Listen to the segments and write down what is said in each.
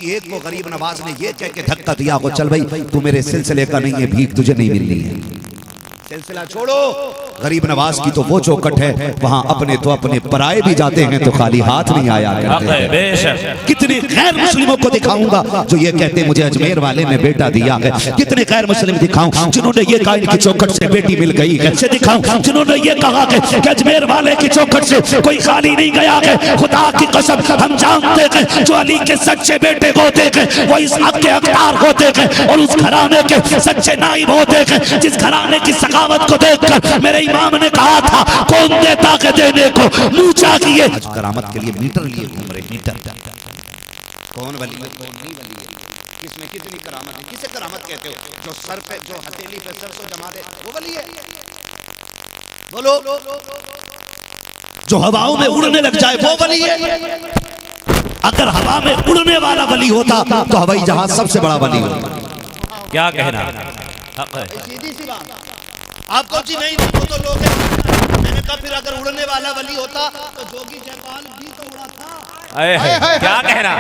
एक को गरीब नवाज ने ये कह के धक्का दिया को चल भाई तू मेरे सिलसिले का नहीं है, भीख तुझे नहीं मिलनी है, सिलसिला छोड़ो। गरीब नवाज की तो वो चौकट है, वहां अपने तो अपने पराए भी जाते हैं तो खाली हाथ नहीं आया करते। कितने गैर मुस्लिमों को दिखाऊंगा जो ये कहते मुझे अजमेर वाले ने बेटा दिया है, कितने गैर मुस्लिम दिखाऊं जिन्होंने ये कहा इनकी चौकट से बेटी मिल गई है, कैसे दिखाऊं जिन्होंने ये कहा कि अजमेर वाले की चौकट से कोई खाली नहीं गया है। खुदा की कसम हम जानते हैं जो अली के सच्चे बेटे होते हैं वो इस हक के हकदार होते हैं और उस घराने के सच्चे नाइब होते हैं जिस घराने की सखावत को देखकर मेरे इमाम ने कहा था कौन देता के देने को मुंह चाहिए। करामत के लिए मीटर लिए घूम रहे, मीटर कौन वली है कौन नहीं वली है, किसमें कितनी करामत है, किसे करामत कहते हो? जो सर पे जो हथेली पे सर को जमा दे वो वली है? बोलो। जो हवाओं में उड़ने लग जाए वो वली है? अगर हवा में उड़ने वाला वली होता तो हवाई जहाज सबसे बड़ा वली होता। क्या कहना? सीधी सी बात। आपको जी नहीं वो तो लोग हैं। मैंने कहा फिर अगर उड़ने वाला वली होता तो जोगी जयपाल भी तो उड़ा था। क्या कहना?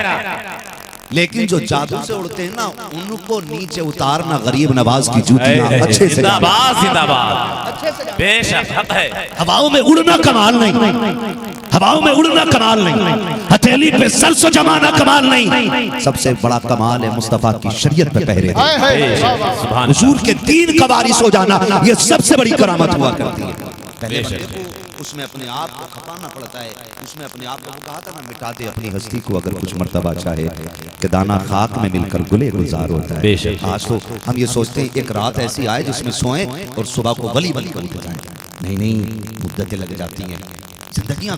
लेकिन जो जादू से उड़ते हैं ना उनको नीचे उतारना गरीब नवाज की जूतियां अच्छे से जिंदाबाद जिंदाबाद बेशक हक है। हवाओं में उड़ना कमाल नहीं, हवाओं में उड़ना कमाल नहीं, हथेली पे सर से जमाना कमाल नहीं, सबसे बड़ा कमाल है मुस्तफा की शरीयत पे पहरे हुजूर के दीन का वारिस हो जाना, ये सबसे बड़ी करामत हुआ करती है। पहले उसमें अपने आप को खपाना पड़ता है, उसमें अपने आप को कहा था ना मिटा दे अपनी हस्ती को अगर कुछ मर्तबा चाहे कि दाना खाक में मिलकर गुले गुलजार होता है। आज तो हम ये सोचते हैं एक रात ऐसी आए जिसमें सोएं और सुबह को वली वली बन जाए, नहीं नहीं मुद्दतें लग जाती हैं, जिंदगियां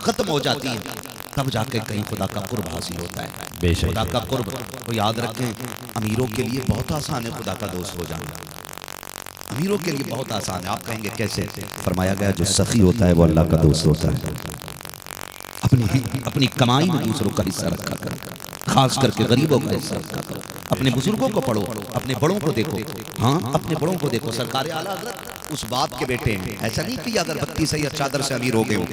खत्म हो जाती हैं, तब जाके कहीं खुदा का कुर्ब हासिल होता है। खुदा का कुर्ब तो याद रखें अमीरों के लिए बहुत आसान है खुदा का दोस्त हो जाना, अमीरों के लिए बहुत आसान है। आप कहेंगे कैसे? फरमाया गया जो सखी होता है वो अल्लाह का दोस्त होता है। अपनी कमाई में दूसरों का हिस्सा रखा करो, खास करके गरीबों का हिस्सा रखा करो। अपने बुजुर्गों को पढ़ो, अपने बड़ों को देखो, हाँ अपने बड़ों को देखो। सरकार आला हज़रत उस बाप के बेटे हैं, ऐसा नहीं कि अगरबत्ती से या चादर से अमीर हो गए हो,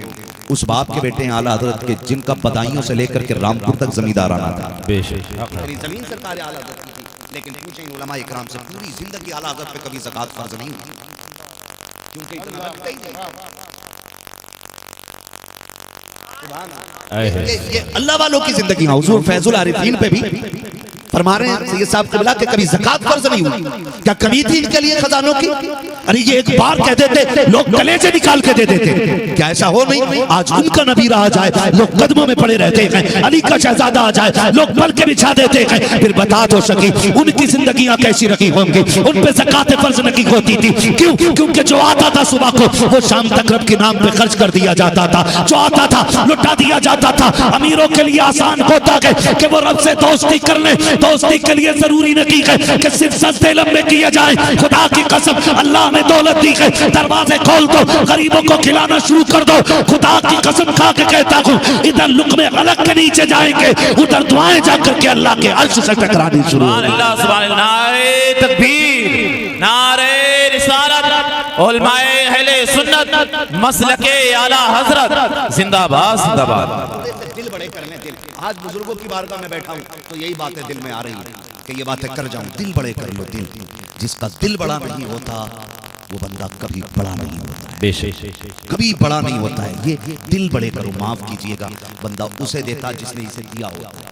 उस बाप के बेटे हैं आला हज़रत के जिनका बदायूं से लेकर के रामपुर तक जमींदाराना था। जमीन सरकार आला हज़रत की थी, लेकिन पूछें उलमा इकराम से पूरी जिंदगी आला हज़रत पे कभी ज़कात फर्ज नहीं हुई, क्योंकि इतना लगता ही नहीं। ये अल्लाह वालों की जिंदगी है। हुजूर फैजुल आरिफीन पे भी फरमा रहे हैं सैयद साहब क़िबला के कभी ज़कात फर्ज नहीं हुई, क्या कमी थी इनके लिए खजानों की? अरे ये एक बार कह देते लोग कलेजे निकाल के दे देते, क्या ऐसा हो नहीं? आज उनका नबी आ जाए लोग कदमों में पड़े रहते हैं, अली का शहजादा आ जाए लोग पल के बिछा देते हैं। फिर बता तो सकी उनकी जिंदगियां कैसी रही होंगी, उन पे ज़कात फर्ज नहीं होती थी। क्यों? क्योंकि जो आता था सुबह को वो शाम तक रब के नाम पे खर्च कर दिया जाता था, जो आता था लुटा दिया जाता था। अमीरों के लिए आसान होता है कि वो रब से दोस्ती कर ले, दोस्ती के लिए जरूरी नहीं है कि सिर्फ सस्ते लम्बे किए जाए। खुदा की कसम अल्लाह ने दौलत दी है, दरवाजे खोल दो, गरीबों को खिलाना शुरू कर दो। खुदा की कसम खा के कहता हूँ इधर लुक़मे गलत के नीचे जाएंगे, उधर दुआएं जाकर के अल्लाह के अर्श से टकरानी शुरू। नारे तकबीर, नारे रिसालत, उलमाए अहले सुन्नत, मसलके आला हजरत जिंदाबाद जिंदाबाद। दिल बड़े करने दिल, आज बुजुर्गों की बारगाह में बैठा हूँ तो यही बातें दिल में आ रही है कि ये बातें कर जाऊं। दिल बड़े कर लो, दिल जिसका दिल बड़ा नहीं होता वो बंदा कभी बड़ा नहीं होता है, कभी बड़ा नहीं होता है। ये दिल बड़े करो, माफ कीजिएगा, बंदा उसे देता जिसने इसे दिया होता है।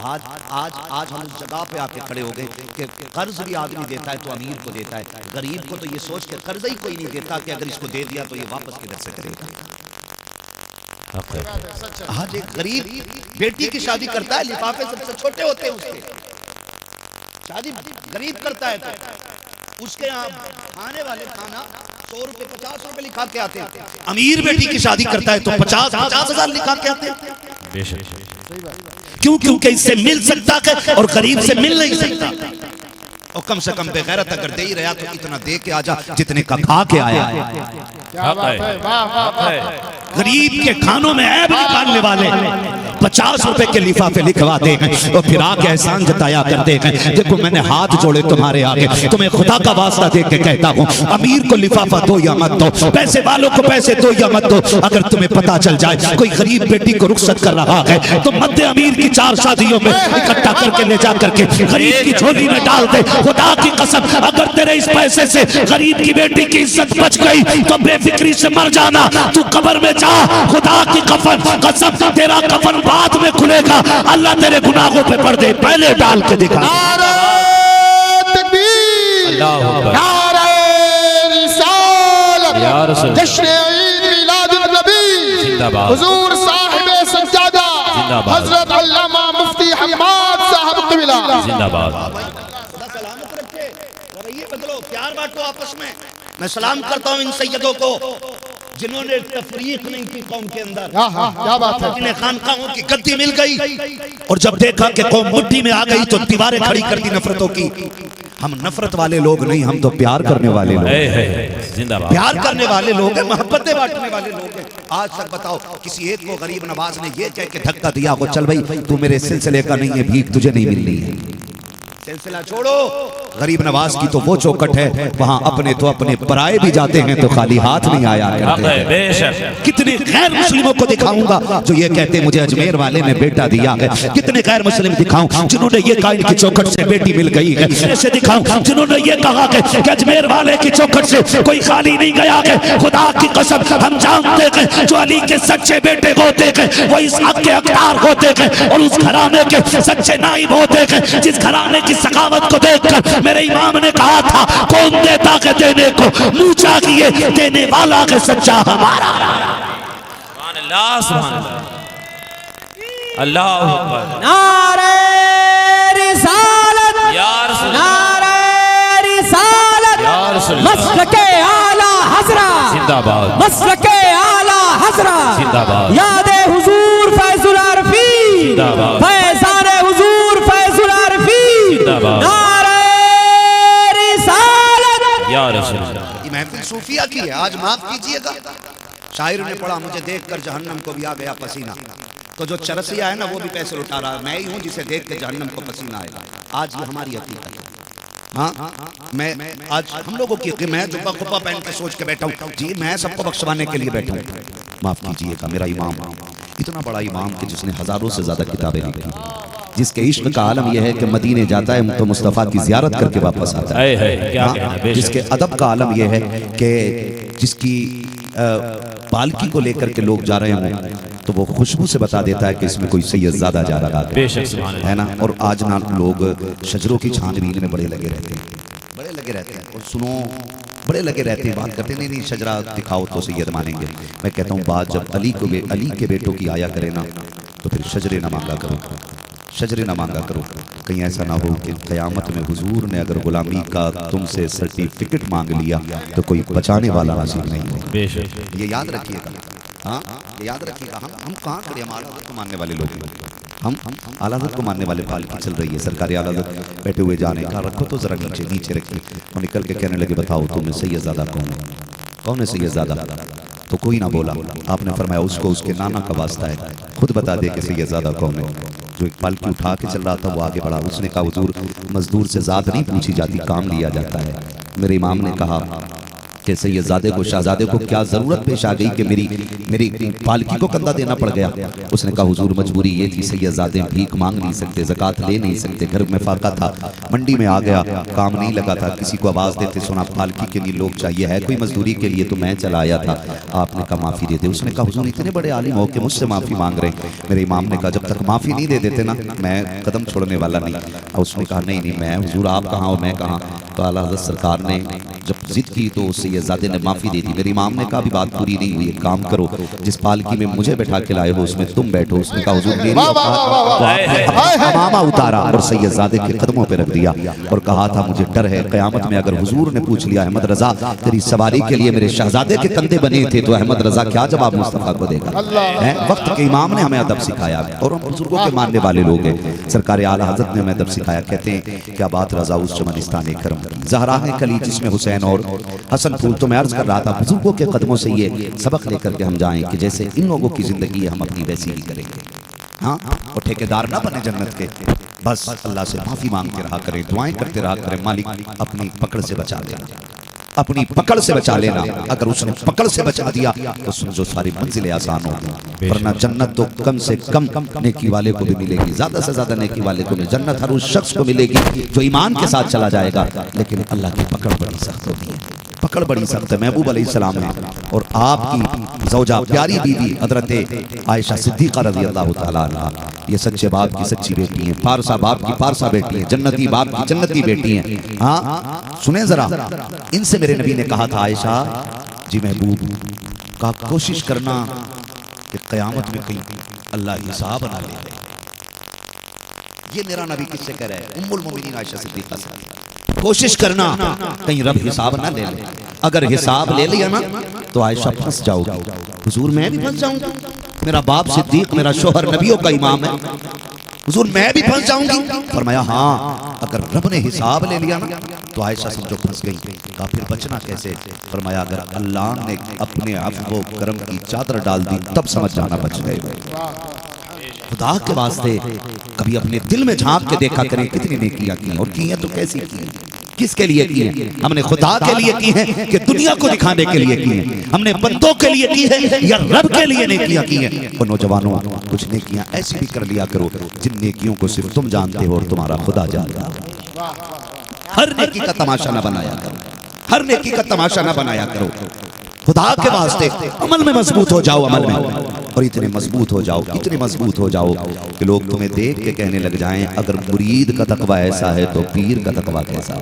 आज आज आज हम उस जगह पे आके खड़े हो गए कि कर्ज भी आदमी देता है तो अमीर को देता है, गरीब को तो ये सोच के कर्ज ही कोई नहीं देता कि अगर इसको दे दिया तो ये वापस किधर से करेगा। आज एक गरीब बेटी की शादी करता है, लिफाफे सबसे छोटे होते हैं उसके, शादी गरीब करता है तो उसके यहाँ खाने वाले खाना 100 रुपए 50 रुपए लिखा के आते हैं। अमीर बेटी की शादी करता है तो 50,000 लिखा के आते हैं। क्यों? क्योंकि इससे मिल सकता है और गरीब से मिल नहीं सकता। और कम से कम बेगैरत अगर दे ही रहा तो इतना दे के आजा जितने का खा के आया। क्या बात है, वाह वाह वाह। गरीब के खानों में ऐब निकालने वाले 50 रुपए के लिफाफे लिखवाते हैं और फिर आके एहसान जताया करते हैं। देखो मैंने हाथ जोड़े तुम्हारे आगे, तुम्हें खुदा का वास्ता दे के कहता हूँ, अमीर को लिफाफा दो या मत दो, पैसे वालों को पैसे दो या मत दो, अगर तुम्हें पता चल जाए कोई गरीब बेटी को रुखसत कर रहा है तो मध्य अमीर की 4 शादियों में इकट्ठा करके ले जा करके गरीब की झोली में डाल दे। खुदा की कसम, अगर तेरे इस पैसे से गरीब की बेटी की इज्जत बच गई तो बेफिक्री से मर जाना। तू कब्र में जा, खुदा की कसम तेरा कफन बाद में खुलेगा। अल्लाह तेरे गुनाहों पे पर्दे पहले डाल के दिखा। नारे तकबीर, अल्लाह अकबर। नारे रिसालत, या रसूल। जश्न ईद मिलादुन नबी, जिंदाबाद। हुजूर साहिब सज्जादा जिंदाबाद। हजरत अल्लामा मुफ्ती हम्माद साहब क़िबला जिंदाबाद। सलामत रखे, रवैये बदलो, प्यार बांटो आपस में। मैं सलाम करता हूँ इन सैयदों को जिन्होंने तफरीक नहीं की कौम के अंदर, क्या बात है। जिन्हें खानकाहों की गद्दी मिल गई और जब देखा कि कौम मुट्ठी में आ गई तो दीवारें खड़ी कर दी नफरतों की। हम नफरत वाले लोग नहीं, हम तो प्यार करने वाले लोग हैं। जिंदाबाद। प्यार करने वाले लोग हैं, मोहब्बतें बांटने वाले लोग हैं। आज तक बताओ किसी एक को गरीब नवाज ने ये कह के धक्का दिया हो, चल भाई तू मेरे सिलसिले का नहीं है, भीख तुझे नहीं मिलनी है। सिलसिला छोड़ो, गरीब नवाज की तो वो चौकट है, वहां अपने तो अपने पराए भी जाते हैं तो खाली हाथ नहीं आया करते हैं। बेशक। कितने गैर मुस्लिमों को दिखाऊंगा जो ये कहते मुझे अजमेर वाले ने बेटा दिया है, कितने गैर मुस्लिम दिखाऊं जिन्होंने ये कहा इनकी चौखट से बेटी मिल गई है, ऐसे दिखाऊं जिन्होंने ये कहा कि अजमेर वाले की चौखट से कोई खाली नहीं गया है। खुदा की कसम हम जानते हैं जो अली के सच्चे बेटे होते हैं वो इस हक के हकदार होते हैं और उस घराने के सच्चे नाइब होते हैं जिस घराने की सखावत को देखकर मेरे इमाम ने कहा था, कौन देता के देने को मुंह चाहिए, देने वाला के सच्चा हमारा। सुभान अल्लाह, सुभान अल्लाह, अल्लाह अकबर। नारे रिसालत, या रसूल। नारे रिसालत, या रसूल। मसलके आला हज़रत, जिंदाबाद। मसलके आला हज़रत, जिंदाबाद। यादे हुजूर फैजुल आरफी, जिंदाबाद। फैज़ाने हुजूर फैजुल आरफी, जिंदाबाद। नारे रिसालत। या रसूल। ये महफिल सूफिया की है, आज माफ कीजिएगा। शायर ने पढ़ा, मुझे देखकर जहन्नम को भी आ गया पसीना। तो जो चरसिया है ना वो भी पैसे लुटा रहा है, मैं ही हूँ जिसे देख के जहन्नम को पसीना आएगा। आज ये हमारी हकीकत है। हाँ, मैं आज हम लोगों की, मैं जुब्बा खुब्बा पहन के सोच के बैठा हूँ जी मैं सबको बख्शवाने के लिए बैठा हूँ। माफ कीजिएगा, मेरा इमाम इतना बड़ा इमाम कि जिसने हजारों से ज्यादा किताबें लिखी, जिसके इश्क का आलम यह है कि मदीने जाता है तो मुस्तफ़ा की ज़ियारत करके वापस आता है। क्या कहना, बेशक। जिसके अदब का आलम यह है कि जिसकी पालकी को लेकर के लोग जा रहे हों तो वो खुशबू से बता देता है कि इसमें कोई सैयदजादा जा रहा है। बेशक, सुभान अल्लाह। है ना। और आज ना लोग शजरों की छानबीन में बड़े लगे रहते हैं, बड़े लगे रहते हैं। और सुनो, बड़े लगे रहते हैं, बात करते नहीं शजरा दिखाओ तो सैयद मानेंगे। मैं कहता हूँ बात जब अली के बेटों की आया करे ना तो फिर शजरे ना मांगा करो, शजरे ना मांगा करो। कहीं ऐसा ना हो कि क़यामत में हुजूर ने अगर गुलामी का तुमसे सर्टिफिकेट मांग लिया तो कोई बचाने वाला नसीब नहीं हो। बेशक। ये याद रखिएगा। हाँ, ये याद रखिएगा। हम कहाँ खड़े, हम आला हज़रत को मानने वाले लोग हैं। हम आला हज़रत को मानने वाले, पालकी चल रही है, सरकारी आला हज़रत बैठे हुए जाने का, रखो तो जरा नीचे नीचे रखिए। और निकल के कहने लगे बताओ तुम्हें सैयदजादा कौन है, कौन है सैयदजादा? तो कोई ना बोला। आपने फरमाया उसको उसके नाना का वास्ता है, खुद बता दे कि सैयदजादा कौन है। जो एक पालकी उठा के चल रहा था वो आगे बढ़ा, उसने कहा हुजूर मजदूर से ज़ात नहीं पूछी जाती, काम लिया जाता है। मेरे इमाम ने कहा कि सैयदजादे को, शहजादे को क्या ज़रूरत पेश आ गई कि मेरी पालकी को कंधा देना पड़ गया। उसने कहा हुजूर मजबूरी ये थी, सैयदजादे भीख मांग नहीं सकते, ज़कात ले नहीं सकते, घर में फाका था, मंडी में आ गया, काम नहीं लगा था, किसी को आवाज़ देते सुना पालकी के लिए लोग चाहिए, है कोई मजदूरी के लिए, तो मैं चला आया था। आपने कहा माफ़ी दे दे। उसने कहा हुजूर इतने बड़े आलिम हो के मुझसे माफ़ी मांग रहे हैं। मेरे इमाम ने कहा जब तक माफ़ी नहीं दे देते ना मैं कदम छोड़ने वाला नहीं। और उसने कहा नहीं मैं हुजूर आप कहाँ हो मैं कहाँ, तो आला हज़रत सरकार ने जब जिद की तो सैयदजादे ने माफ़ी दे दी। मेरे इमाम ने कहा भी बात पूरी नहीं हुई, एक काम करो, जिस पालकी में मुझे बैठा के लाए हो उसमें तुम बैठो। उसने कहा हुजूर मेरी औकात, तो आपने अमामा उतारा और सैयदजादे के कदमों पे रख दिया और कहा था मुझे डर है क़यामत में अगर हुजूर ने पूछ लिया अहमद रजा तेरी सवारी के लिए मेरे शहजादे के कंधे बने थे तो अहमद रजा क्या जवाब मुस्तफा को देगा। वक्त के इमाम ने हमें अदब सिखाया और हम बुजुर्गों के मानने वाले लोग हैं। सरकार आला हज़रत ने हमें अदब सिखाया। कहते हैं क्या बात रजा उस चमनिस्तान करम की, ज़हरा ने कली जिसमें हुसैन और हसन फूल। तो मैं अर्ज कर रहा था बुजुर्गों के कदमों से ये सबक लेकर के हम जाएं कि जैसे इन लोगों की जिंदगी हम अपनी वैसी ही करेंगे। हाँ, और ठेकेदार ना बने जन्नत के, बस अल्लाह से माफी मांगते रहा करें, दुआएं करते रहा करें, मालिक अपनी पकड़ से बचा लेना, अपनी पकड़ से बचा लेना। अगर उसने पकड़ से बचा दिया तो समझो सारी मंजिलें आसान होगी। वरना जन्नत तो कम से कम नेकी वाले को भी मिलेगी, ज्यादा से ज्यादा नेकी वाले को मिलेगी। जन्नत हर उस शख्स को मिलेगी जो ईमान के साथ चला जाएगा, लेकिन अल्लाह की पकड़ बड़ी सख्त होती है, पकड़ बड़ी सख्त है। महबूब अलैहिस्सलाम है और आपकी ज़ौजा प्यारी बीवी हजरत आयशा सिद्दीक़ा रज़ी अल्लाह तआला अन्हा, ये सच्चे बाप की सच्ची बेटी हैं, पारसा बाप की पारसा बेटी हैं, जन्नती बाप की जन्नती बेटी हैं। हाँ सुने जरा, इनसे मेरे नबी ने कहा था आयशा जी महबूब का कोशिश करना कि क़यामत में कहीं अल्लाह हिसाब ना ले ले। ये मेरा नबी किससे कह रहा है? उम्मुल मोमिनीन आयशा सिद्दीक़ा से। कोशिश करना कहीं रब हिसाब ना ले ले, अगर हिसाब ले लिया ना तो आयशा फंस जाओगी। हुजूर मैं भी फंस जाऊंगी, मेरा बाप सिद्दीक मेरा शोहर नबियों का इमाम है, हुजूर मैं भी फंस जाऊंगी। फरमाया हाँ अगर रब ने हिसाब ले लिया ना तो आयशा समझो फंस गई। कहा फिर बचना कैसे? फरमाया अगर अल्लाह ने अपने अफ़्व व करम की चादर डाल दी तब समझ जाना बच गए। खुदा के वास्ते कभी अपने दिल में झांक के देखा करें कितनी नेकियां की और की हैं तो कैसी की हैं, किसके लिए की हैं? हमने खुदा के लिए की हैं कि दुनिया को दिखाने के लिए की हैं? हमने बंदों के लिए की है या रब के लिए नेकियां की हैं? और नौजवानों कुछ नेकियां ऐसी भी कर लिया करो जिन नेकियों को सिर्फ तुम जानते हो और तुम्हारा खुदा जानता है। हर नेकी का तमाशा ना बनाया करो, हर नेकी का तमाशा ना बनाया करो। खुदा के वास्ते अमल में मजबूत हो जाओ, अमल में, और इतने मजबूत हो जाओ, इतने मजबूत हो जाओ कि लोग तुम्हें देख के कहने लग जाएं अगर मुरीद का तकवा ऐसा है तो पीर का तकवा कैसा हो।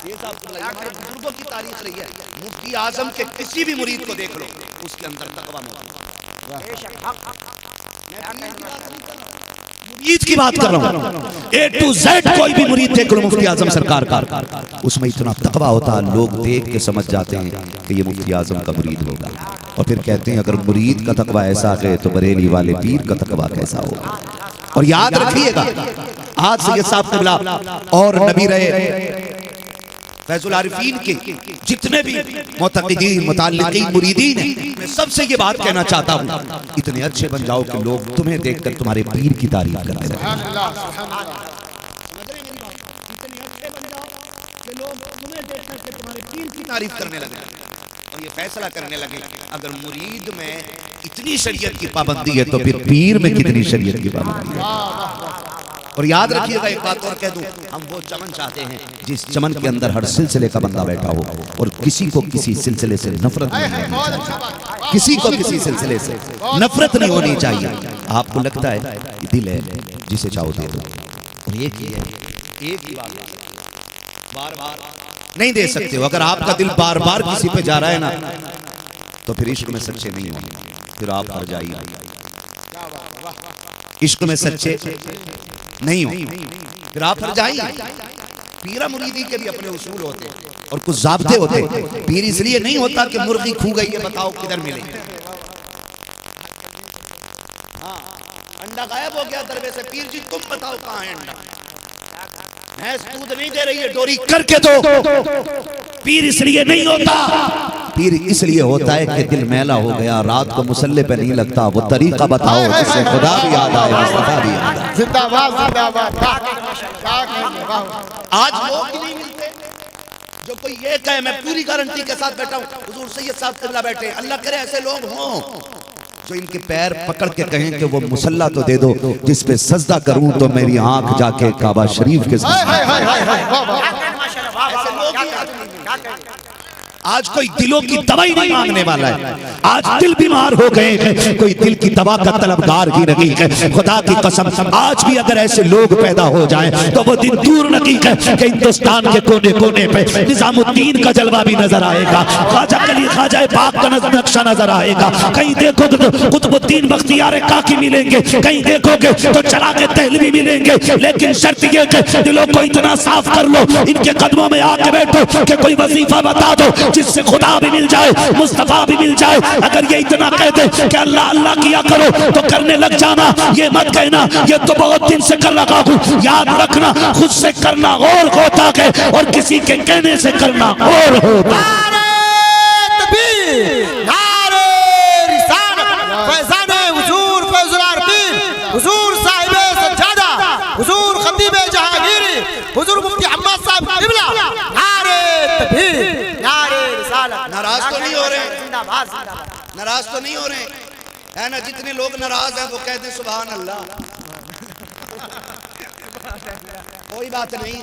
ये बुजुर्गों की तारीफ रही है। मुफ्ती आजम के किसी भी मुरीद को देख लो उसके अंदर तकवा मौजूद है। मुरीद की बात कर रहा हूँ, A to Z कोई भी मुरीद देख लो मुफ्ती आजम सरकार का, उसमें इतना तकवा होता है लोग देख के समझ जाते हैं कि ये मुफ्ती आजम का मुरीद होगा। और फिर कहते हैं अगर मुरीद का तकवा ऐसा है तो बरेली वाले पीर का तकवा कैसा होगा। और याद रखिएगा आज से ये साहब क़िबला और नबी रहे फैजुल आरिफीन के जितने भी मुतक़िदीन मुताल्लिक़ीन मुरीदीन हैं, मैं सबसे ये बात कहना चाहता हूँ इतने अच्छे बन जाओ कि लोग तुम्हें देखकर तुम्हारे पीर की तारीफ करने लगे। तारीफ करने लगे और ये फैसला करने लगे अगर मुरीद में इतनी शरीयत की पाबंदी है तो फिर पीर में कितनी शरीयत की पाबंदी है। और याद रखिएगा एक बात और कह दूं, हम वो चमन चाहते हैं जिस चमन के अंदर हर सिलसिले का बंदा बैठा हो और किसी को किसी सिलसिले से नफरत नहीं होनी चाहिए, किसी को किसी सिलसिले से नफरत नहीं होनी चाहिए। आपको लगता है दिल है जिसे चाहो दे दो, और एक ही है, एक ही बार बार नहीं दे सकते हो। अगर आपका दिल बार बार किसी पे जा रहा है ना तो फिर इश्क में सच्चे नहीं होंगे, फिर आप हर जाइए। इश्क में सच्चे नहीं हो फिर आप हर जाइए। पीरा मुरीदी के भी अपने उसूल होते और कुछ ज़ाब्ते होते। पीर इसलिए नहीं होता कि मुर्गी खू गई है बताओ किधर मिले, हाँ अंडा गायब हो गया दरवे से, पीर जी तुम बताओ कहाँ है अंडा, भैंस दूध नहीं दे रही है डोरी करके दो। पीर इसलिए नहीं होता, पीर इसलिए होता है कि दिल मैला हो गया, रात को मुसल्ले पे नहीं लगता, वो तरीका बताओ जिससे खुदा भी याद आए मुस्तफा भी याद आए। जिंदाबाद जिंदाबाद। आज लोग ही नहीं मिलते जो कोई ये कहे, मैं पूरी गारंटी के साथ बैठा हूँ हुजूर सैयद साहब क़िबला बैठे, अल्लाह करे ऐसे लोग हों जो इनके पैर पकड़ के कहें कि वो मुसल्ला तो दे दो जिस पे सजदा करूं तो मेरी आंख जाके काबा शरीफ के साथ। आज कोई दिलों की दवाई नहीं मांगने वाला है। आज दिल बीमार हो गए हैं, कोई दिल की दवा का तलबगार ही नहीं है। खुदा की कसम, आज भी अगर ऐसे लोग पैदा हो जाएं तो वो दिन दूर नहीं है कि हिंदुस्तान के कोने कोने पे निजामुद्दीन का जलवा भी नजर आएगा, ख्वाजा पाक का नक्शा नजर आएगा। कहीं देखोगे तो कुतुबुद्दीन बख्तियार काकी मिलेंगे, कहीं देखोगे तो चरागे दहलवी मिलेंगे। लेकिन शर्त ये कि दिलों को इतना साफ कर लो, इनके कदमों में आके बैठो कि कोई वजीफा बता दो जिससे खुदा भी मिल जाए, मुस्तफा भी मिल जाए। अगर ये इतना कहते कि अल्लाह अल्लाह किया करो तो करने लग जाना। ये मत कहना ये तो बहुत दिन से कर रहा हूं। याद रखना, खुद से करना और होता है और किसी के कहने से करना और होता है। नाराज तो नहीं हो रहे, नाराज तो नहीं हो रहे है ना। जितने लोग नाराज हैं वो कहते सुभान अल्लाह। कोई बात नहीं,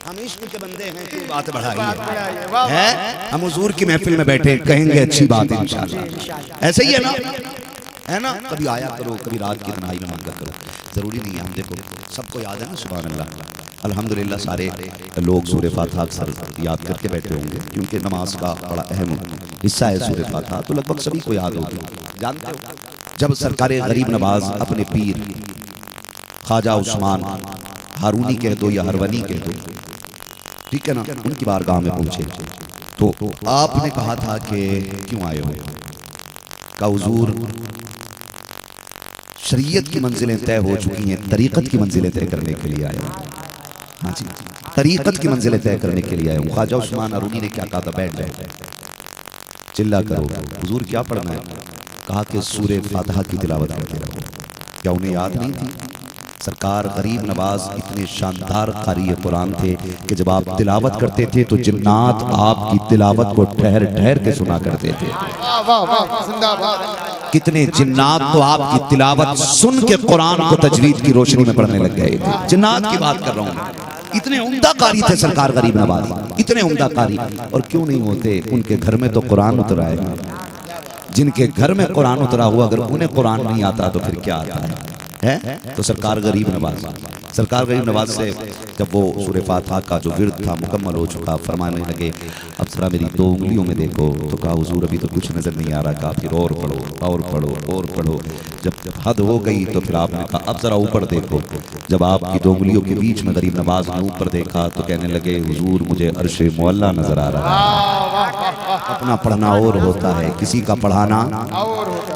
हम इश्क के बंदे हैं, कोई बात बढ़ाई है। हम हुजूर की महफिल में बैठे कहेंगे अच्छी बात है इंशाअल्लाह। ऐसे ही है ना। कभी आया करो, कभी रात की तन्हाई में मांगा करो, जरूरी नहीं है। हम देखो सबको याद है ना सुभान अल्लाह। अल्हम्दुलिल्लाह सारे लोग सूरह फातिहा अक्सर याद करके बैठे होंगे क्योंकि नमाज का बड़ा अहम हिस्सा है सूरह फातिहा, तो लगभग सभी को याद होगी। जानते हो जब सरकार गरीब नवाज अपने पीर ख्वाजा उस्मान हारूनी कह दो या हरवनी कह दो, ठीक है ना, उनकी बारगाह में पहुंचे तो आपने कहा था कि क्यों आए हो? का हुजूर शरीयत की मंजिलें तय हो चुकी हैं, तरीक़त की मंजिलें तय करने के लिए आए हो। हाँ जी, तरीक़त की मंजिलें तय करने के लिए आए हूँ। ख्वाजा उस्मान हारूनी ने क्या कहा था? बैठ जाओ, चिल्ला करो। हुजूर क्या पढ़ना है? कहा कि सूरह फातिहा की तिलावत करते रहो। क्या उन्हें याद नहीं थी? सरकार गरीब नवाज इतने शानदार कारी कुरान थे कि जब आप तिलावत करते थे तो जिन्नात आपकी तिलावत को ठहर ठहर के सुना करते थे। कितने जिन्नात तो आपकी तिलावत सुन के कुरान को तजवीद की रोशनी में पढ़ने लग गए थे। जिन्नात की बात कर रहा हूँ। इतने उम्दा कारी थे सरकार गरीब नवाज, इतने उम्दा कारी। और क्यों नहीं होते? उनके घर में तो कुरान उतरा है। जिनके घर में कुरान उतरा हुआ अगर उन्हें कुरान नहीं आता तो फिर क्या आता है? तो सरकार गरीब नवाज से जब वो सूरह फातिहा का जो विर्द था मुकम्मल हो चुका, फरमाने लगे अब जरा मेरी 2 उंगलियों में देखो। तो कहा हुजूर अभी तो कुछ नजर नहीं आ रहा। कहा फिर और पढ़ो और पढ़ो और पढ़ो। जब हद हो गई तो फिर आपने कहा अब जरा ऊपर देखो। जब आपकी 2 उंगलियों के बीच में गरीब नवाज ने ऊपर देखा तो कहने लगे हुजूर मुझे अर्शे मुअल्ला नजर आ रहा है। अपना पढ़ना और होता है, किसी का पढ़ाना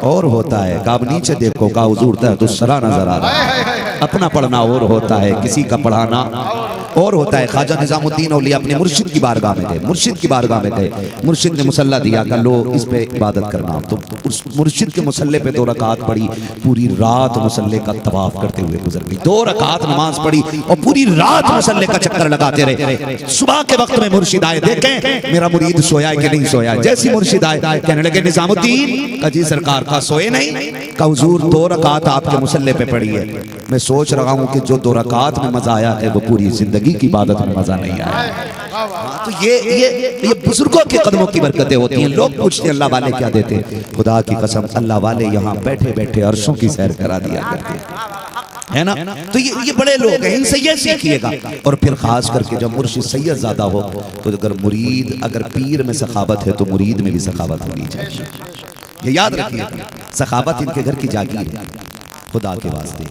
और होता है। कहा नीचे देखो। कहा हुजूर तहदुस्सरा नजर आ रहा है। अपना पढ़ना और होता है, किसी का पढ़ाना और होता है। ख्वाजा निजामुद्दीन औलिया अपने मुर्शिद की बारगाह में गए, मुर्शिद ने मुसल्ला दिया, कहा लो इस पे इबादत करना। तो उस मुर्शिद के मुसल्ले पे 2 रकात पढ़ी, पूरी रात मुसल्ले का तवाफ करते हुए गुजर गई। 2 रकात नमाज पढ़ी और पूरी रात मुसल्ले का चक्कर लगाते रहे। सुबह के वक्त में मुर्शिद आए, देखें मेरा मुरीद सोया है कि नहीं सोया। जैसी मुर्शिद आए कहने लगे निजामुद्दीन। का जी सरकार। का सोए नहीं? का हुजूर 2 रकात आपके मुसल्ले पे पढ़ी है। मैं सोच रहा हूँ कि जो 2 रकात में मजा आया है वो पूरी जिंदगी की इबादत में मजा नहीं आया। तो ये बुजुर्गों के कदमों की बरकतें होती हैं। लोग पूछते हैं अल्लाह वाले क्या देते? खुदा की कसम अल्लाह वाले यहाँ बैठे बैठे अर्शों की सैर करा दिया करते है ना। तो ये बड़े लोग हैं, इनसे ये सीखिएगा। और फिर खास करके जब मुर्शिद सैयद ज़्यादा हो तो अगर पीर में सखावत है तो मुरीद में भी सखावत होनी चाहिए। ये याद रखिए, सखावत इनके घर की जागीर है। खुदा के वास्ते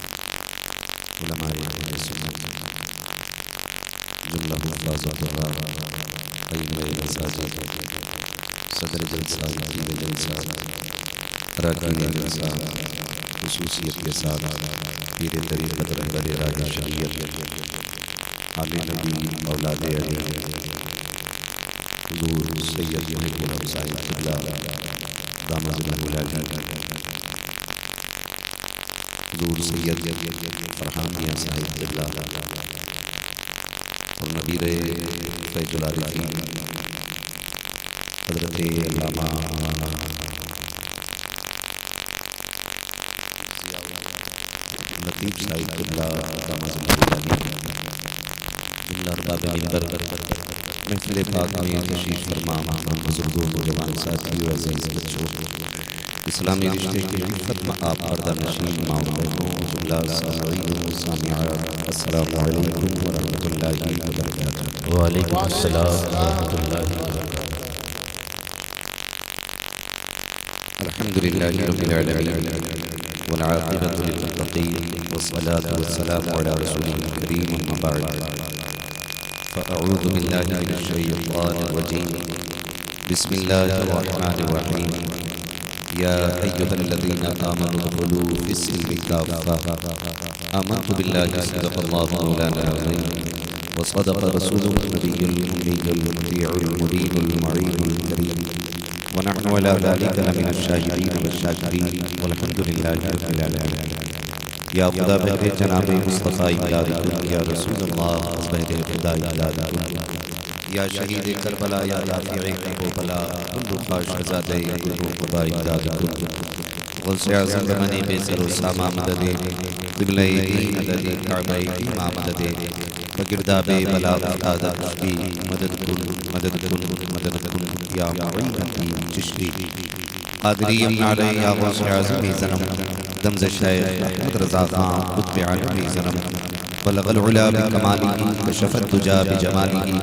खुसूसियत के साथ पीर तरीक़त रहबर राह शरीयत आले नबी औलाद अली हुजूर सैयद मुहम्मद साहिब क़िबला दामद मुलाज़िम हुजूर सैयद फरहान मियां साहिब क़िबला और नबीर फैज़ुल आरिफ़ीन हज़रत अल्लामा लतीफ़ साहिब क़िबला दामद मुलाज़िम जुमला अरबाब मिंबर महफिल पाक में तशरीफ फरमा बुजुर्गों नौजवान साथियों अज़ीज़ बच्चों इस्लामी रिश्ते के रिफ़त में आप पर्दा नशीन माओ बहनों अस्सलामु अलैकुम व रहमतुल्लाहि व बरकातुहू। वालेकुम अस्सलाम व रहमतुल्लाहि व बरकातुहू। अल्हम्दुलिल्लाहि रब्बिल आलमीन वल आक़िबतु लिल मुत्तक़ीन वस्सलातु वस्सलामु अला रसूलिल करीम अम्मा बअद फ़अऊज़ु बिल्लाहि मिनश शैतानिर रजीम बिस्मिल्लाहिर रहमानिर रहीम या अय्युहल्लज़ीना आमनू उदख़ुलू फ़िस्सिल्मि काफ़्फ़ा आमन्तु बिल्लाहि सदक़ल्लाहु मौलाना अज़ीम व सदक़ रसूलुहुन नबियुल उम्मियुल मुतीउल मुबीनुल मुईनुल करीम व नहनु अला ज़ालिका लमिनश शाहिदीन वश-शाकिरीन वल्हम्दुलिल्लाहि रब्बिल आलमीन। या खुदा बहरे जनाब मुस्तफ़ा इमदादकुम या रसूलल्लाह बहरे खुदा इमदादकुम या शहीद करबला या राफ़िए करबला कुल्लुका शहज़ादे खुदा इमदादकुम गौसे आज़म बमने बेसरो सामा मददे क़िबले दीन मददे काबे ईमा मददे बगिरदाबे बला क़ादत की मदद कुल या मुईनती चिश्ती क़ादरी अमनाले या गौसे आज़म ज़नम दमज़ शैख़ अहमद रज़ा ख़ान क़ुत्ब आलमी ज़नम बलग़ल उला बिकमालिही कशफ़त दुजा बिजमालिही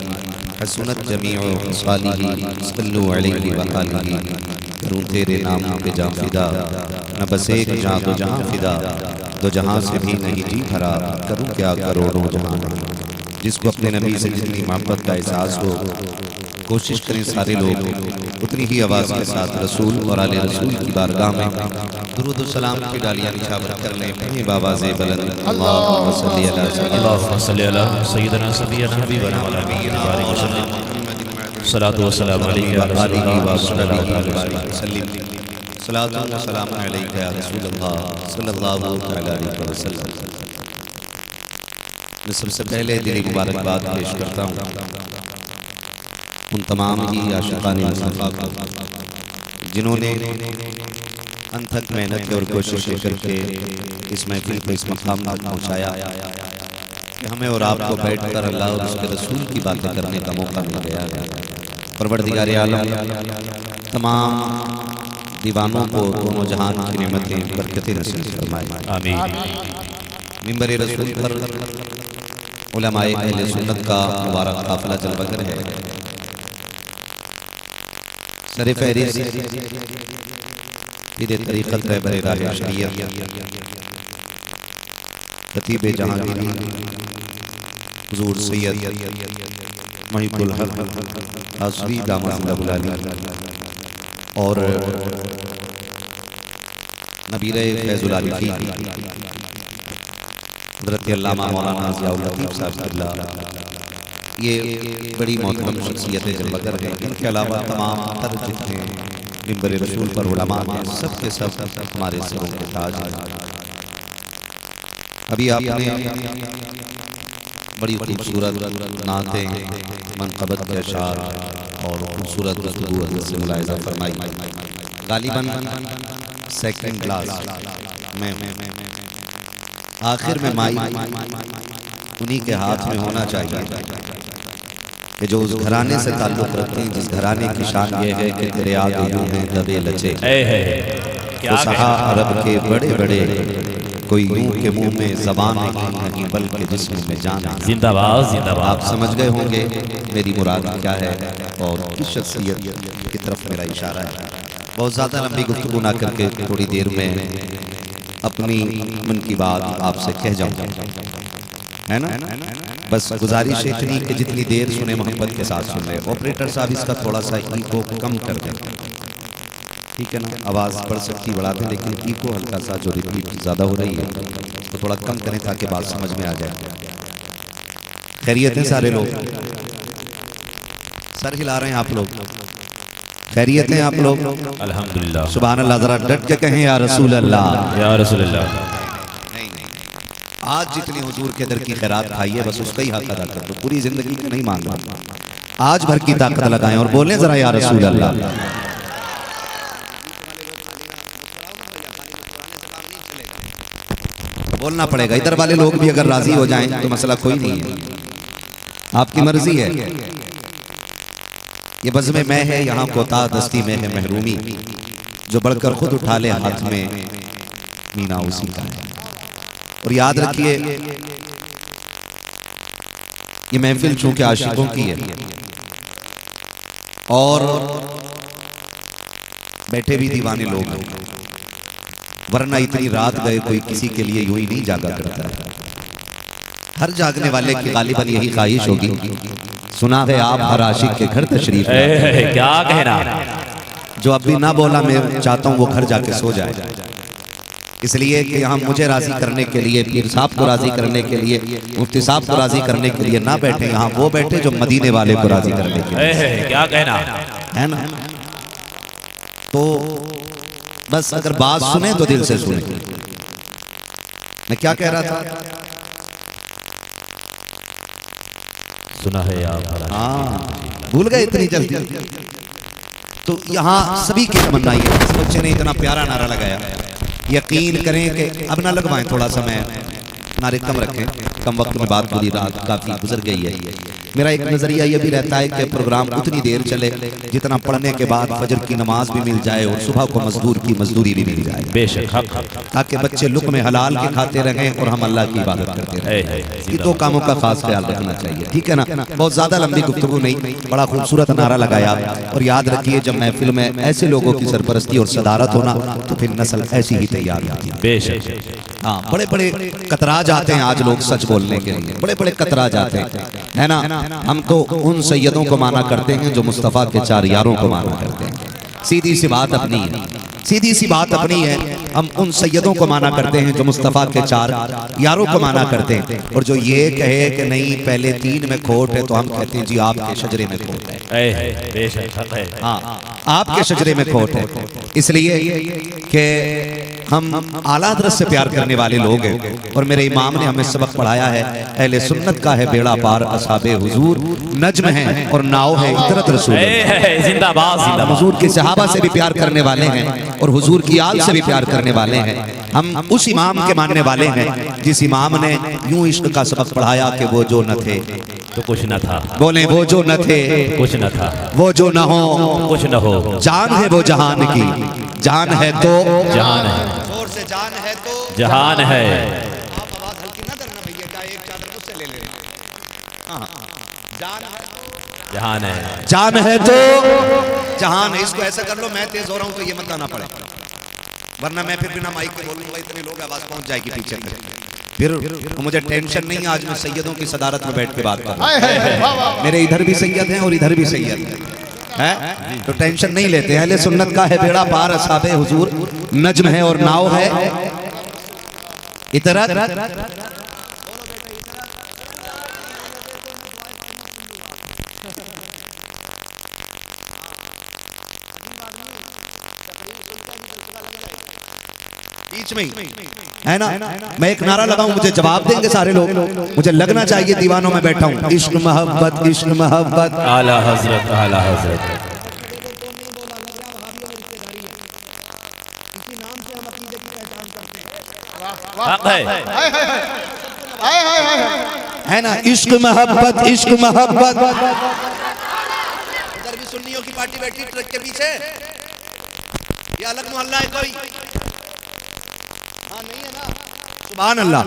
हसनत जमीउ ख़िसालिही सल्लु अलैहि व आलिही। करूँ तेरे नाम पे जाँ फिदा न बस एक जाँ दो जहाँ फिदा दो जहाँ से भी नहीं जी भरा करूँ क्या करोड़ों जहाँ नहीं। जिसको अपने नबी से जितनी मोहब्बत का एहसास हो कोशिश करें सारे लोग उतनी ही आवाज़ के साथ रसूल और आले रसूल की बारगाह में दुरूद व सलाम की डालियाँ निछावर कर लें अपनी बावाज़े बुलंद अल्लाहुम्मा सल्ली अला सय्यिदना सबियना हबीबना व नबिय्यना बारिक वसल्लम सलातु व सलाम अलैका या रसूलल्लाह सलातु व सलाम अलैका या रसूलल्लाह सल्लल्लाहु अलैहि वसल्लम। मैं सबसे पहले दिली मुबारकबाद पेश करता हूँ उन तमाम ही आशिक़ाने मुस्तफ़ा को जिन्होंने अनथक मेहनत और कोशिशें करके इस महफिल को इस मकाम तक पहुँचाया कि हमें और आपको बैठकर अल्लाह और उसके रसूल की बातें करने का मौका मिल गया है। परवरदिगार आलम तमाम दीवानों को दोनों जहान की नेमतें बरकतें नसीब फरमाए आमीन। मिंबर रसूल पर उलमाए अहले सुन्नत का मुबारक काफिला जलवगर है। सरे फहरिस्त पीर तरीक़त रहबर राह शरीयत खतीब जहांगीरी हुज़ूर सैयद मुहिब्बुल हक़ आसवी दामद और नबीरे फैज़ुल आरिफ़ीन हज़रत अल्लामा मौलाना ज़ियाउल लतीफ़ साहब क़िबला ये बड़ी मोहतरम शख्सियतें जलवगर हैं। इनके अलावा तमाम तर जितने मिंबर रसूल पर उलमा हैं सब के सब हमारे सरों के ताज हैं। अभी आपने बड़ी खूबसूरत नातें मनक़बत के अशार और खूबसूरत गुफ्तगू से मुलाहिज़ा फरमाई। गालिबन सेकंड क्लास में आखिर में माइक उन्हीं के हाथ में होना चाहिए कि जो उस घराने से ताल्लुक़ रखते हैं जिस घराने की शान ये है कि तेरे आगे यूं हैं दबे लचे फुसहा अरब के बड़े बड़े कोई यूं के मुंह में ज़बान नहीं बल्कि जिस्म में जान है। जिंदाबाद जिंदाबाद। आप समझ गए होंगे मेरी मुराद क्या है और किस शख्सियत की तरफ मेरा इशारा है। बहुत ज़्यादा लंबी गुफ्तगू ना करके थोड़ी देर में अपनी मन की बात आपसे कह जाऊंगा, है ना। बस गुजारिश इतनी कि जितनी देर सुने मोहब्बत के साथ सुन रहे। ऑपरेटर साहब इसका थोड़ा सा इको कम कर दें, ठीक है ना। आवाज़ बढ़ सकती बढ़ा दें लेकिन इको हल्का सा जो रिपीट ज़्यादा हो रही है तो थोड़ा कम करें ताकि बात समझ में आ जाए। खैरियत है सारे लोग? सर हिला रहे हैं आप लोग? खैरियत हैं आप लोग? अल्हम्दुलिल्लाह। सुभान अल्लाह। जरा डट के कहें या रसूल अल्लाह, या रसूल अल्लाह। आज जितनी हुजूर के दर की खैरात खाई है बस उसका ही हक अदा कर दो। पूरी जिंदगी में नहीं मांग रहा, आज भर की ताकत लगाएं और बोलें जरा या रसूल अल्लाह। बोलना पड़ेगा। इधर वाले लोग भी अगर राजी हो जाएं तो मसला कोई नहीं है, आपकी मर्जी है। ये बज़्म में है यहाँ कोता दस्ती में है महरूमी, जो बढ़कर खुद उठा ले हाथ में मीना उसी का है। और याद रखिए ये महफिल चूंकि आशिकों की है और बैठे भी दीवाने लोग हैं, वरना इतनी रात गए कोई किसी के लिए यूं ही नहीं जागा करता है। हर जागने वाले की गालिबन यही ख्वाहिश होगी, सुना है आप हर आशिक के घर तशरीफ लाए। क्या कहना, जो अब भी ना बोला मैं चाहता हूं वो घर जाके सो जाए, इसलिए कि हम मुझे राजी करने के लिए, पीर साहब को राजी करने के लिए, मुफ्ती साहब को राजी करने के लिए ना बैठे, यहाँ वो बैठे जो मदीने वाले को राजी करने के लिए। क्या कहना है ना। तो बस अगर बात सुने तो दिल से सुने। मैं क्या कह रहा था? सुना है आप, हाँ भूल गए इतनी जल्दी। तो यहाँ सभी की तमन्ना है। इस बच्चे ने इतना प्यारा नारा लगाया, यकीन करें कि अब ना लगवाएं, थोड़ा समय नारे कम रखें, कम वक्त में बात पूरी रात काफी गुजर गई है। मेरा एक नजरिया ये भी रहता है कि प्रोग्राम उतनी देर चले जितना पढ़ने के बाद फजर की नमाज भी मिल जाए और सुबह को मजदूर की मजदूरी भी मिल जाए, बेशक, ताकि बच्चे लुक़्मे हलाल के खाते रहें और हम अल्लाह की इबादत करते रहें। ये दो कामों का खास ख्याल रखना चाहिए, ठीक है ना। बहुत ज्यादा लंबी गुफ्तगू नहीं, बड़ा खूबसूरत नारा लगाया। और याद रखिए जब महफिल में ऐसे लोगों की सरपरस्ती और सदारत होना तो फिर नस्ल ऐसी ही तैयार होती है। बेशक, हाँ बड़े बड़े कतरा जाते हैं आज लोग सच बोलने के लिए, बड़े बड़े कतरा जाते हैं, है ना। हम तो उन सैयदों को माना करते हैं जो मुस्तफ़ा के चार यारों को माना करते हैं। सीधी सी बात अपनी है, सीधी सी बात अपनी है। हम उन सैयदों को माना करते हैं जो मुस्तफ़ा के चार यारों को माना करते हैं। और जो ये कहे कि नहीं पहले तीन में खोट है तो हम कहते हैं जी आपके शजरे में खोट है। बेशक, हाँ आपके शजरे में खोट है, इसलिए कि हम आला हज़रत से प्यार करने वाले लोग हैं। और मेरे इमाम ने हमें सबक पढ़ाया है, अहले सुन्नत का है बेड़ा पार, असहाबे हुजूर नज्म है और नाव है इतरत रसूल। जिंदाबाद, जिंदाबाद। हुजूर के सहाबा से भी प्यार करने वाले हैं और हुजूर की आल से भी प्यार करने वाले हैं। हम उस इमाम के मानने वाले हैं जिस इमाम ने यूं इश्क का सबक पढ़ाया कि वो जो न थे तो कुछ न था, बोले वो जो न थे कुछ न था, वो जो न हो कुछ न हो। जान है वो जहान की, जान है तो जहान है, जोर से जान है तो जहान है। आप आवाज हल्की ना करना भैया, क्या एक चादर मुझसे ले ले। हाँ जान है तो जहान है, जान है तो जहान है। इसको ऐसा कर लो, मैं तेज हो रहा हूँ तो ये मत गाना पड़े, वरना मैं फिर बिना माइक के बोलूंगा, इतने लोग आवाज पहुंच जाएगी पीछे तक, फिर मुझे टेंशन नहीं। आज मैं सैयदों की सदारत में बैठ के बात कर रहा हूं, मेरे इधर भी सैयद हैं और इधर भी सैयद है, तो टेंशन नहीं लेते। अहले सुन्नत का है बेड़ा पार, असहाबे हुजूर नज्म है और नाव है इतरत। बीच में ही है ना। मैं एक नारा लगाऊं, मुझे जवाब देंगे सारे लोग, मुझे लगना चाहिए दीवानों में बैठा हूं। इश्क मोहब्बत, इश्क मोहब्बत, आला हजरत, आला हजरत। है ना। इश्क मोहब्बत, इश्क मोहब्बत। इधर भी सुन्नियों की पार्टी बैठी ट्रक के पीछे, ये अलग मोहल्ला है कोई? हाँ नहीं है ना। सुभान अल्लाह,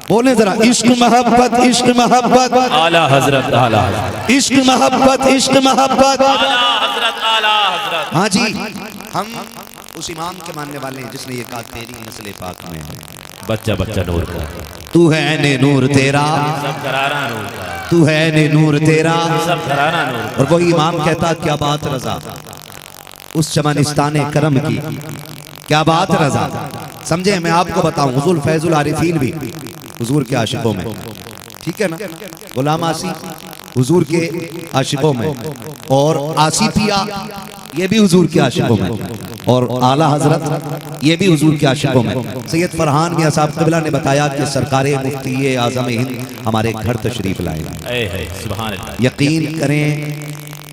बोले जरा इश्क मोहब्बत, इश्क मोहब्बत, आला हजरत, आला हजरत, इश्क मोहब्बत, इश्क मोहब्बत, आला हजरत, आला हजरत। हाँ जी, हम उस इमाम के मानने वाले हैं जिसने ये कहा तेरी नस्ल पाक में है बच्चा बच्चा नूर का, तू है ने नूर तेरा, सब करारा नूर का, तू है ने नूर तेरा, सब करारा नूर का। और वही इमाम कहता क्या बात रजा उस चमनिस्तान करम की, क्या बात रजा। समझे, मैं आपको बताऊं, हुजूर फैजुल आरिफीन भी हुजूर के आशिकों में, ठीक है ना। गुलाम आसी हुजूर के आशिकों में, और आसिफिया ये भी हुजूर के आशिकों में, और आला हजरत ये भी हुजूर के आशिकों में। सैयद फरहान मियां साहब क़िबला ने बताया कि सरकारे मुफ्ती आज़म हिंद हमारे घर तशरीफ लाए। सुभान अल्लाह। यकीन करें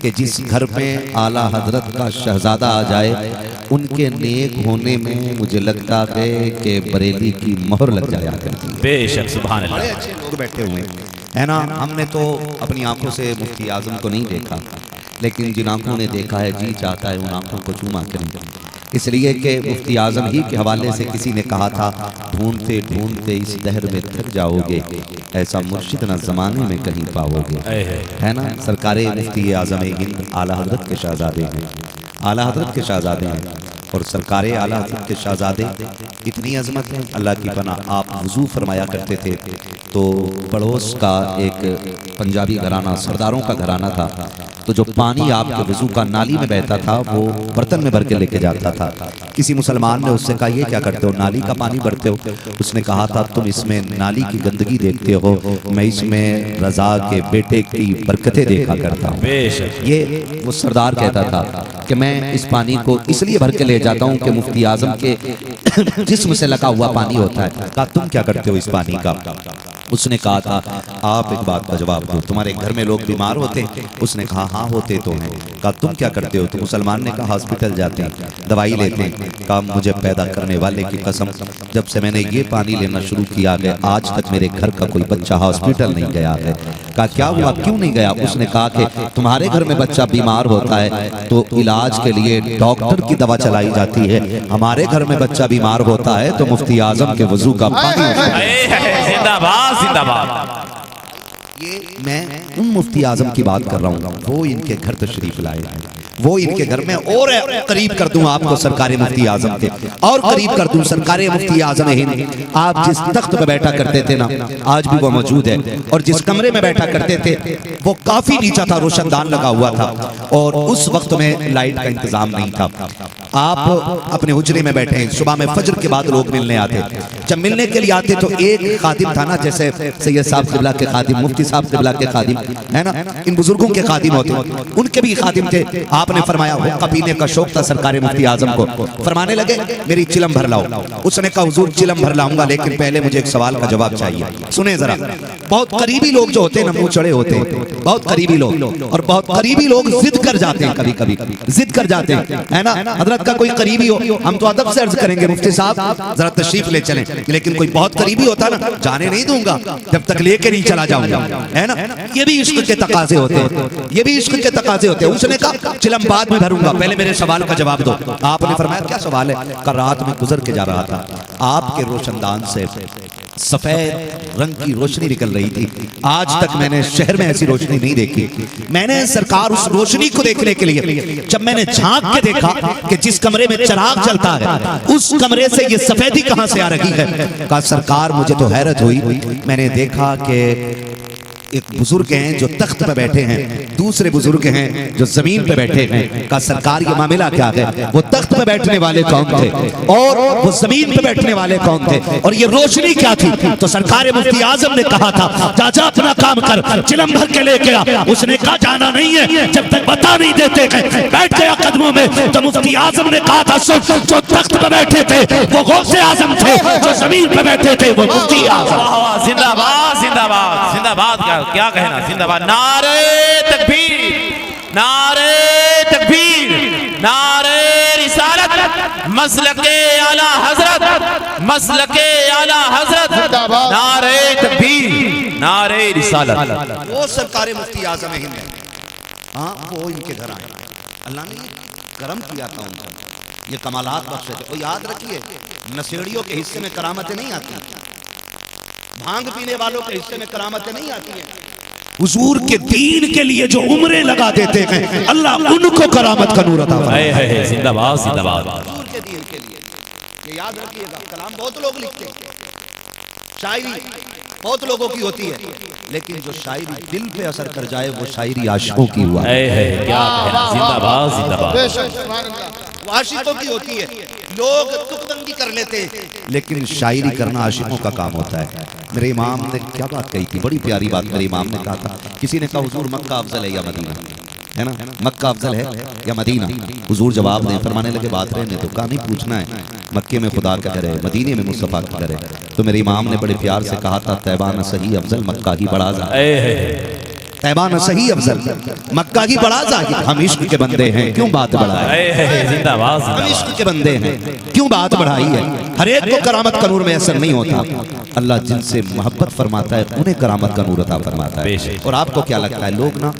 कि जिस घर में आला हजरत का शहजादा आ जाए, उनके नेक होने में मुझे लगता है कि बरेली की मोहर लग जाया करती है। बेशक, सुभान अल्लाह। बड़े अच्छे लोग बैठे हुए हैं, है ना। हमने तो अपनी आंखों से मुफ्ती आजम को नहीं देखा, लेकिन जिन आंखों ने देखा है जी चाहता है उन आंखों को चूमा करें। इसलिए कि मुफ्ती आजम ही के हवाले से किसी ने कहा था, ढूंढते ढूंढते इस दहर में थक जाओगे, ऐसा मुर्शिद न जमाने में कहीं पाओगे। है ना, सरकारे मुफ्ती आजम हिंद आला हजरत के शहजादे हैं, आला हजरत के शहजादे हैं। और सरकारे आला हजरत के शहजादे इतनी अजमत है, अल्लाह की पनाह। आप वुजू फरमाया करते थे तो पड़ोस का एक पंजाबी घराना, सरदारों का घराना था, तो जो पानी आपके वुजू का नाली में बहता था वो बर्तन में भर के लेके जाता था। किसी मुसलमान ने उससे कहा, ये क्या करते हो, नाली का पानी भरते हो? उसने कहा था, तुम इसमें नाली की गंदगी देखते हो, मैं इसमें रजा के बेटे की बरकतें देखा करता हूँ। ये वो सरदार कहता था कि मैं इस पानी को इसलिए भर के ले जाता हूँ कि मुफ्ती आजम के जिस्म से लगा हुआ पानी होता है। कहा, तुम क्या करते हो इस पानी का? उसने कहा था, आप एक बात का जवाब दो, तुम्हारे घर में लोग बीमार होते हैं? उसने कहा, हाँ होते तो हैं। कहा, तुम क्या करते हो? तो मुसलमान ने कहा, हॉस्पिटल जाते हैं, दवाई लेते हैं। कहा, मुझे पैदा करने वाले की कसम, जब से मैंने ये पानी लेना शुरू किया है आज तक मेरे घर का कोई बच्चा हॉस्पिटल नहीं गया है। कहा, क्या हुआ, क्यों नहीं गया? उसने कहा कि तुम्हारे घर में बच्चा बीमार होता है तो इलाज के लिए डॉक्टर की दवा चलाई जाती है, हमारे घर में बच्चा बीमार होता है तो मुफ्ती आजम के वजू का पानी। जिंदाबाद जिंदाबाद। ये मैं उन मुफ्ती आजम की बात कर रहा हूँ, वो इनके घर तशरीफ लाए, वो इनके घर में और करीब कर दूं आपको सरकारे मुफ्ती आजम के, और करीब कर दूं सरकारे मुफ्ती आजम हिंद। आप जिस तख्त पे बैठा करते थे ना, आज भी वो मौजूद है, और जिस कमरे में बैठा करते थे वो काफी नीचा था, रोशनदान लगा हुआ था, और उस वक्त में लाइट का इंतजाम नहीं था। आप अपने हुजरे में बैठे हैं, सुबह में फजर के बाद लोग मिलने आते, जब मिलने के लिए आते तो एक खादिम था ना, जैसे सैयद साहब क़िबला के खादिम, मुफ्ती साहब क़िबला के खादिम है ना, इन बुजुर्गों के खादिम होते, उनके भी खादिम थे। आपने फरमाया, हुक्का पीने का शौक था सरकारे मुफ्ती आजम को, फरमाने लगे, मेरी चिलम भर लाओ। उसने कहा, हुजूर चिलम भर लाऊंगा, लेकिन पहले मुझे एक सवाल का जवाब चाहिए। सुने जरा, बहुत करीबी लोग जो होते हैं ना, मुंह चढ़े होते हैं, बहुत करीबी लोग, और बहुत करीबी लोग जिद कर जाते हैं, कभी कभी जिद कर जाते हैं, है ना। हजरत का कोई करीबी हो, हम तो अदब से अर्ज करेंगे, मुफ्ती साहब जरा तशरीफ ले चलें, लेकिन कोई बहुत करीबी होता ना, जाने नहीं दूंगा जब तक लेके नहीं चला जाऊंगा, है ना। ये भी इश्क के तकाजे होते हैं, ये भी इश्क के तकाजे होते हैं। उसने कहा, चिलम बाद में भरूंगा, पहले मेरे सवाल का जवाब दो। आपने फरमाया, क्या सवाल है? कल रात में गुजर के जा रहा था, आपके रोशनदान से सफेद रंग की रोशनी निकल रही थी, आज तक मैंने शहर में ऐसी रोशनी नहीं देखी। मैंने सरकार उस रोशनी को देखने के लिए जब मैंने झांक के देखा कि जिस कमरे में चिराग जलता है उस कमरे से ये सफेदी कहां से आ रही है, कहा सरकार मुझे तो हैरत हुई, मैंने देखा कि एक बुजुर्ग हैं जो तख्त पे बैठे हैं, दूसरे बुजुर्ग हैं जो जमीन पे बैठे हैं। का सरकार ये मामला क्या है? वो तख्त पे बैठने वाले कौन थे और वो जमीन पे बैठने वाले कौन थे, और ये रोशनी क्या थी? तो सरकार मुफ्ती आजम ने कहा था, चाचा अपना काम कर, चिलम भर के लेके आ। उसने कहा, जाना नहीं है जब तक बता नहीं देते। बैठ गया कदमों में, तो मुफ्ती आजम ने कहा था, सुन, जो तख्त पे बैठे थे वो गौसे आजम थे, जो जमीन पे बैठे थे वो मुफ्ती आजम। जिंदाबाद जिंदाबाद जिंदाबाद। क्या कहना, जिंदाबाद। नारे तकबीर, नारे तकबीर, नारे रिसालत, मसलके आला हजरत, मसलके आला हजरत, नारे तकबीर, नारे रिसालत। वो सरकारे मुफ्ती आजम हिंद है, हाँ वो इनके घर आए, अल्लाह ने करम किया था उनका, ये कमालात बख्शे थे। और याद रखिए, नशेड़ियों के हिस्से में करामतें नहीं आती, भांग पीने वालों के हिस्से में करामतें नहीं आती हैं। हुजूर के दीन के लिए जो उम्रें लगा देते हैं, अल्लाह उनको करामत का नूर अता फरमाए। जिंदाबाद जिंदाबाद। हुजूर के दीन के लिए ये याद रखिएगा। कलाम बहुत लोग लिखते हैं, शायरी बहुत लोगों की होती है, लेकिन जो शायरी दिल पे असर कर जाए वो शायरी आशिकों की हुआ। क्या कहना, जिंदाबाद जिंदाबाद। वो आशिकों की होती है, लोग तुकबंदी कर लेते हैं, लेकिन शायरी करना आशिकों का काम होता है। मेरे इमाम ने क्या बात कही थी, बड़ी प्यारी बात मेरे इमाम ने कहा था। किसी ने कहा, हुजूर मक्का अफजल है या मदीना, है ना, मक्का अफजल है या मदीना? हुजूर जवाब दें, फरमाने लगे, बात रहने तो कहा नहीं पूछना है, मक्के में खुदा का घर है, मदीने में मुस्तफा का घर है। तो मेरे इमाम ने बड़े प्यार से कहा था, तैबा न सही अफजल, मक्का ही बड़ा तैबा न सही अफजल, मक्का की बड़ा जाहिद। हम इश्क के बंदे हैं, क्यों बात बढ़ाए? जिंदाबाद। हम इश्क के बंदे हैं, क्यों बात बढ़ाई है? हर एक को करामत का नूर में असर नहीं होता, अल्लाह जिनसे मोहब्बत फरमाता है उन्हें करामत का नूर अता फरमाता है। और आपको क्या लगता है, लोग ना